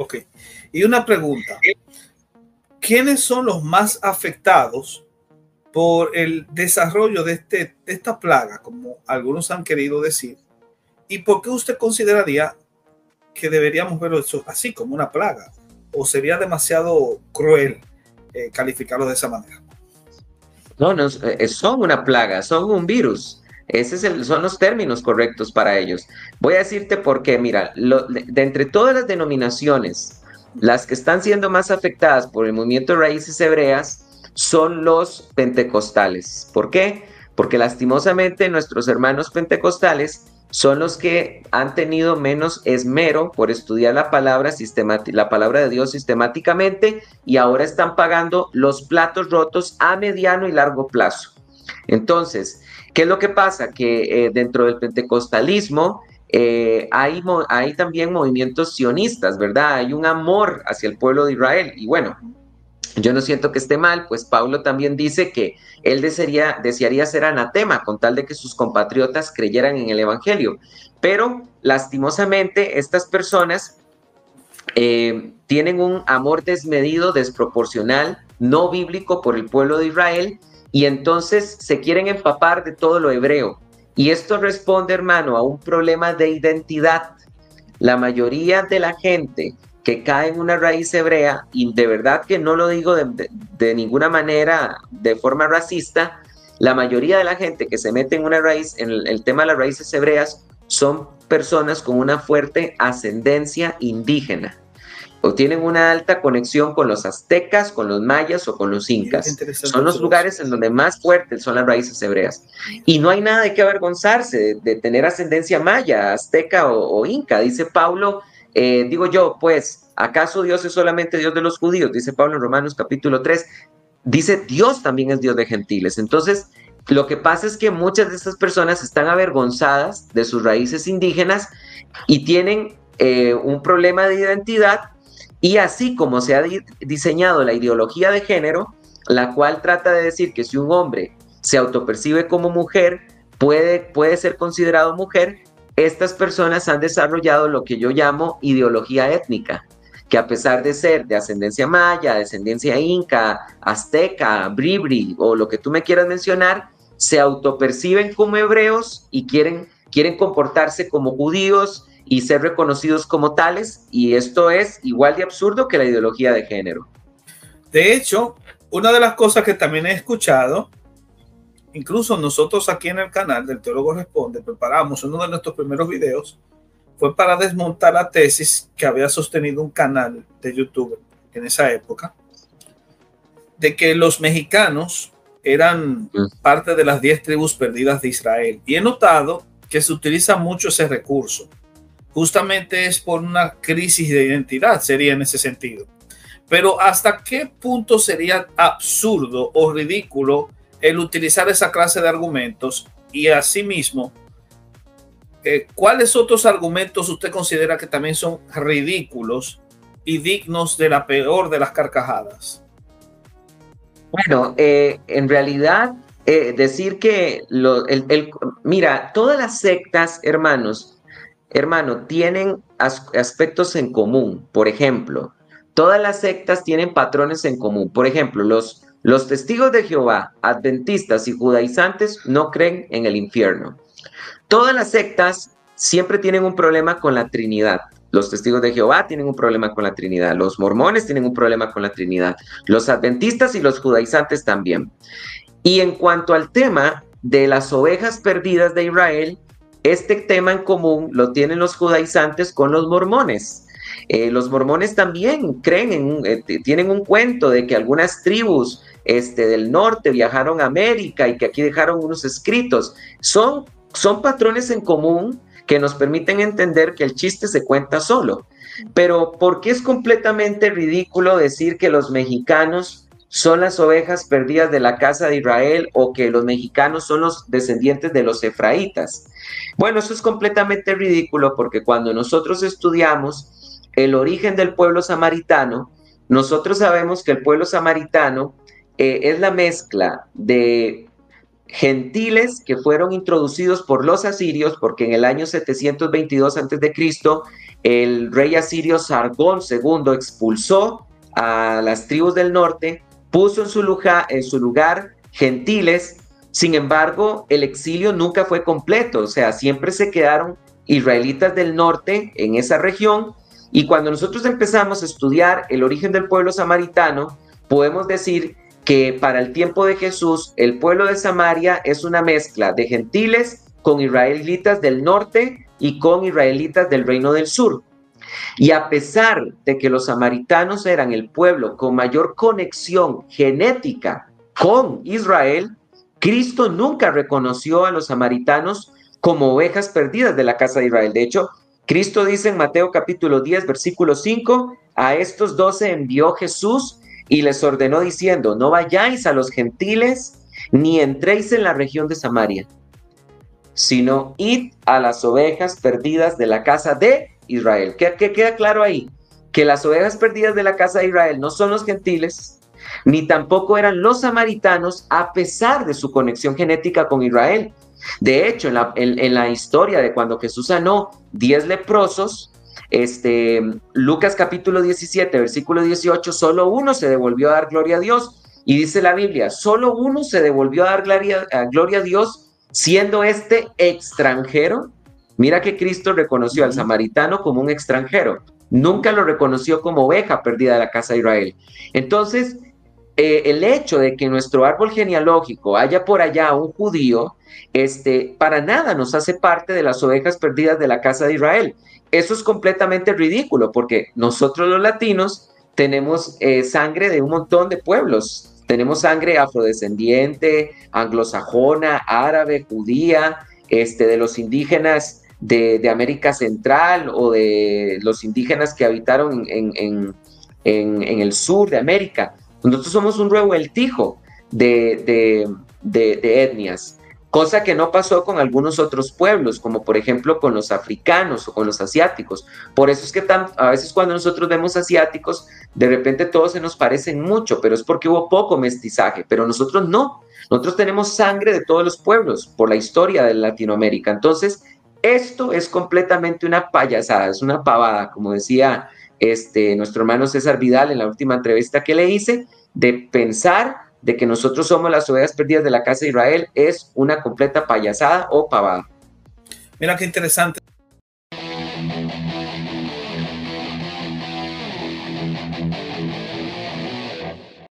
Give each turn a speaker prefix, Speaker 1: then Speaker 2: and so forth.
Speaker 1: Ok. Y una pregunta. ¿Quiénes son los más afectados por el desarrollo de esta plaga, como algunos han querido decir? ¿Y por qué usted consideraría que deberíamos verlo eso así, como una plaga? ¿O sería demasiado cruel calificarlo de esa manera?
Speaker 2: No, no, son una plaga, son un virus. Son los términos correctos para ellos. Voy a decirte por qué. Mira, de entre todas las denominaciones, las que están siendo más afectadas por el movimiento de raíces hebreas son los pentecostales. ¿Por qué? Porque lastimosamente nuestros hermanos pentecostales son los que han tenido menos esmero por estudiar la palabra de Dios sistemáticamente, y ahora están pagando los platos rotos a mediano y largo plazo. Entonces, ¿qué es lo que pasa? Que dentro del pentecostalismo hay también movimientos sionistas, ¿verdad? Hay un amor hacia el pueblo de Israel. Y bueno, yo no siento que esté mal, pues Pablo también dice que él desearía ser anatema con tal de que sus compatriotas creyeran en el Evangelio. Pero lastimosamente estas personas tienen un amor desmedido, desproporcional, no bíblico por el pueblo de Israel, y entonces se quieren empapar de todo lo hebreo. Y esto responde, hermano, a un problema de identidad. La mayoría de la gente que cae en una raíz hebrea, y de verdad que no lo digo de ninguna manera de forma racista, la mayoría de la gente que se mete en una raíz, en el tema de las raíces hebreas, son personas con una fuerte ascendencia indígena, o tienen una alta conexión con los aztecas, con los mayas o con los incas. Son los lugares en donde más fuertes son las raíces hebreas. Y no hay nada de qué avergonzarse de tener ascendencia maya, azteca o inca. Dice Pablo, digo yo, pues, ¿acaso Dios es solamente Dios de los judíos? Dice Pablo en Romanos capítulo 3. Dice, Dios también es Dios de gentiles. Entonces, lo que pasa es que muchas de estas personas están avergonzadas de sus raíces indígenas y tienen un problema de identidad. Y así como se ha diseñado la ideología de género, la cual trata de decir que si un hombre se autopercibe como mujer, puede ser considerado mujer, estas personas han desarrollado lo que yo llamo ideología étnica, que a pesar de ser de ascendencia maya, descendencia inca, azteca, bribri o lo que tú me quieras mencionar, se autoperciben como hebreos y quieren comportarse como judíos y ser reconocidos como tales, y esto es igual de absurdo que la ideología de género.
Speaker 1: De hecho, una de las cosas que también he escuchado, incluso nosotros aquí en el canal del Teólogo Responde, preparamos uno de nuestros primeros videos, fue para desmontar la tesis que había sostenido un canal de YouTube en esa época, de que los mexicanos eran parte de las 10 tribus perdidas de Israel. Y he notado que se utiliza mucho ese recurso. Justamente es por una crisis de identidad, sería en ese sentido. Pero ¿hasta qué punto sería absurdo o ridículo el utilizar esa clase de argumentos? Y asimismo, ¿cuáles otros argumentos usted considera que también son ridículos y dignos de la peor de las carcajadas?
Speaker 2: Bueno, en realidad, decir que mira, todas las sectas, hermano, tienen aspectos en común. Por ejemplo, todas las sectas tienen patrones en común. Por ejemplo, los testigos de Jehová, adventistas y judaizantes no creen en el infierno. Todas las sectas siempre tienen un problema con la Trinidad. Los testigos de Jehová tienen un problema con la Trinidad. Los mormones tienen un problema con la Trinidad. Los adventistas y los judaizantes también. Y en cuanto al tema de las ovejas perdidas de Israel, este tema en común lo tienen los judaizantes con los mormones. Los mormones también tienen un cuento de que algunas tribus del norte viajaron a América y que aquí dejaron unos escritos. Son patrones en común que nos permiten entender que el chiste se cuenta solo. Pero ¿por qué es completamente ridículo decir que los mexicanos son las ovejas perdidas de la casa de Israel o que los mexicanos son los descendientes de los efraitas? Bueno, eso es completamente ridículo porque cuando nosotros estudiamos el origen del pueblo samaritano, nosotros sabemos que el pueblo samaritano es la mezcla de gentiles que fueron introducidos por los asirios, porque en el año 722 a.C., el rey asirio Sargón II expulsó a las tribus del norte, puso en su lugar gentiles. Sin embargo, el exilio nunca fue completo, o sea, siempre se quedaron israelitas del norte en esa región. Y cuando nosotros empezamos a estudiar el origen del pueblo samaritano, podemos decir que para el tiempo de Jesús, el pueblo de Samaria es una mezcla de gentiles con israelitas del norte y con israelitas del reino del sur. Y a pesar de que los samaritanos eran el pueblo con mayor conexión genética con Israel, Cristo nunca reconoció a los samaritanos como ovejas perdidas de la casa de Israel. De hecho, Cristo dice en Mateo capítulo 10, versículo 5, a estos 12 envió Jesús y les ordenó diciendo, no vayáis a los gentiles ni entréis en la región de Samaria, sino id a las ovejas perdidas de la casa de Israel. ¿Qué queda claro ahí? Que las ovejas perdidas de la casa de Israel no son los gentiles, ni tampoco eran los samaritanos, a pesar de su conexión genética con Israel. De hecho, en la historia de cuando Jesús sanó 10 leprosos, Lucas capítulo 17, versículo 18, solo uno se devolvió a dar gloria a Dios. Y dice la Biblia, solo uno se devolvió a dar gloria a Dios, siendo extranjero. Mira que Cristo reconoció al samaritano como un extranjero. Nunca lo reconoció como oveja perdida de la casa de Israel. Entonces, el hecho de que en nuestro árbol genealógico haya por allá un judío, para nada nos hace parte de las ovejas perdidas de la casa de Israel. Eso es completamente ridículo, porque nosotros los latinos tenemos sangre de un montón de pueblos. Tenemos sangre afrodescendiente, anglosajona, árabe, judía, de los indígenas de América Central o de los indígenas que habitaron en el sur de América. Nosotros somos un revueltijo de etnias, cosa que no pasó con algunos otros pueblos, como por ejemplo con los africanos o con los asiáticos. Por eso es que a veces cuando nosotros vemos asiáticos, de repente todos se nos parecen mucho, pero es porque hubo poco mestizaje, pero nosotros no. Nosotros tenemos sangre de todos los pueblos por la historia de Latinoamérica. Entonces, esto es completamente una payasada, es una pavada, como decía nuestro hermano César Vidal en la última entrevista que le hice, de pensar de que nosotros somos las ovejas perdidas de la casa de Israel. Es una completa payasada o pavada.
Speaker 1: Mira qué interesante.